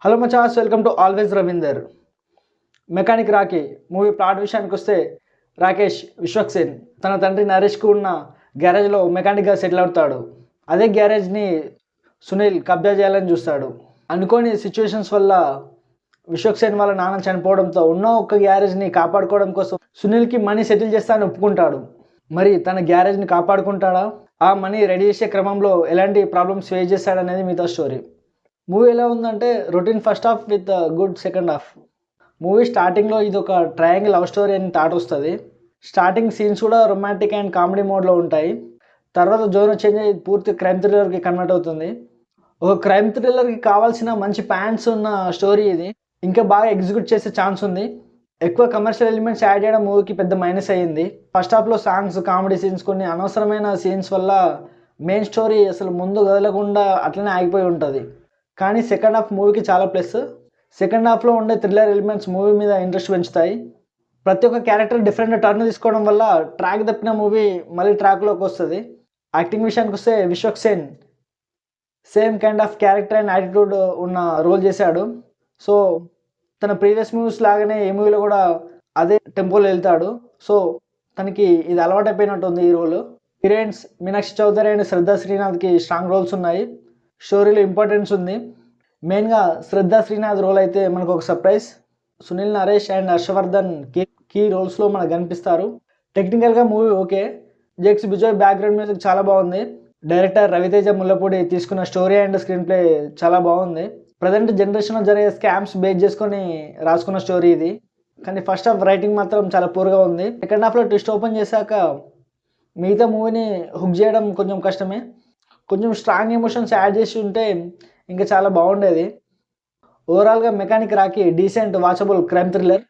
Hello మచాస్, welcome to always Ravinder. Mechanic Rocky movie plot విషయానికి వస్తే, రాకేష్ విశ్వక్సేన్ తన తండ్రి నరేష్కు ఉన్న గ్యారేజ్లో మెకానిక్గా సెటిల్ అవుతాడు. అదే గ్యారేజ్ని సునీల్ కబ్జా చేయాలని చూస్తాడు. అనుకోని సిచ్యువేషన్స్ వల్ల విశ్వక్సేన్ వాళ్ళ నాన్న చనిపోవడంతో ఉన్న ఒక్క గ్యారేజ్ని కాపాడుకోవడం కోసం సునీల్కి మనీ సెటిల్ చేస్తానని ఒప్పుకుంటాడు. మరి తన గ్యారేజ్ని కాపాడుకుంటాడా? ఆ మనీ రెడీ చేసే క్రమంలో ఎలాంటి ప్రాబ్లమ్స్ ఫేస్ చేస్తాడనేది మిగతా స్టోరీ. మూవీ ఎలా ఉందంటే, routine first half with good second half. Movie స్టార్టింగ్లో ఇది ఒక ట్రయాంగిల్ లవ్ స్టోరీ అని థాట్ వస్తుంది. స్టార్టింగ్ సీన్స్ కూడా రొమాంటిక్ అండ్ కామెడీ మోడ్లో ఉంటాయి. తర్వాత జోనర్ చేంజ్ అయ్యి పూర్తి క్రైమ్ థ్రిల్లర్కి కన్వర్ట్ అవుతుంది. ఒక క్రైమ్ థ్రిల్లర్కి కావాల్సిన మంచి ప్యాంట్స్ ఉన్న స్టోరీ ఇది. ఇంకా బాగా ఎగ్జిక్యూట్ చేసే ఛాన్స్ ఉంది. ఎక్కువ కమర్షియల్ ఎలిమెంట్స్ యాడ్ చేయడం మూవీకి పెద్ద మైనస్ అయ్యింది. ఫస్ట్ హాఫ్లో సాంగ్స్, కామెడీ సీన్స్, కొన్ని అనవసరమైన సీన్స్ వల్ల మెయిన్ స్టోరీ అసలు ముందు కదలకుండా అట్లనే ఆగిపోయి ఉంటుంది. కానీ సెకండ్ హాఫ్ మూవీకి చాలా ప్లస్. సెకండ్ హాఫ్లో ఉండే థ్రిల్లర్ ఎలిమెంట్స్ మూవీ మీద ఇంట్రెస్ట్ పెంచుతాయి. ప్రతి ఒక్క క్యారెక్టర్ డిఫరెంట్ టర్న్ తీసుకోవడం వల్ల ట్రాక్ తప్పిన మూవీ మళ్ళీ ట్రాక్లోకి వస్తుంది. యాక్టింగ్ విషయానికి వస్తే, Vishwaksen same kind of character and attitude ఉన్న రోల్ చేశాడు. సో తన ప్రీవియస్ మూవీస్ లాగానే ఈ మూవీలో కూడా అదే టెంపోలో వెళ్తాడు. సో తనకి ఇది అలవాటైపోయినట్టు ఉంది ఈ role. Heroines Meenakshi Chaudhary and Shraddha శ్రీనాథ్కి స్ట్రాంగ్ రోల్స్ ఉన్నాయి. స్టోరీలో ఇంపార్టెన్స్ ఉంది. మెయిన్గా శ్రద్ధా శ్రీనాథ్ రోల్ అయితే మనకు ఒక surprise. Sunil, Naresh and Harshavardhan key రోల్స్లో మనకు కనిపిస్తారు. టెక్నికల్గా movie okay. Jakes Bejoy background music చాలా బాగుంది. డైరెక్టర్ రవితేజ ముల్లపూడి తీసుకున్న స్టోరీ అండ్ స్క్రీన్ ప్లే చాలా బాగుంది. ప్రజెంట్ జనరేషన్లో జరిగే స్కామ్స్ బేస్ చేసుకొని రాసుకున్న స్టోరీ ఇది. కానీ ఫస్ట్ హాఫ్ రైటింగ్ మాత్రం చాలా పూర్గా ఉంది. సెకండ్ హాఫ్లో ట్విస్ట్ ఓపెన్ చేశాక మిగతా మూవీని హుక్ చేయడం కొంచెం కష్టమే. కొంచెం స్ట్రాంగ్ ఎమోషన్స్ యాడ్ చేసి ఉంటే ఇంకా చాలా బాగుండేది. ఓవరాల్గా mechanic Rocky decent watchable crime thriller.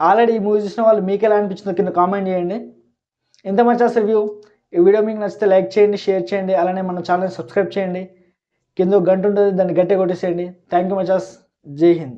Already ఈ మూవీ చూసిన వాళ్ళు మీకు ఎలా అనిపించిందో కింద కామెంట్ చేయండి. ఇంత మంచి రివ్యూ. ఈ వీడియో మీకు నచ్చితే లైక్ చేయండి, షేర్ చేయండి, అలానే మన ఛానల్ సబ్స్క్రైబ్ చేయండి. కింద గంట ఉంటుంది, దాన్ని గట్టిగా కొట్టేసేయండి. Thank you మచాస్. జై హింద్.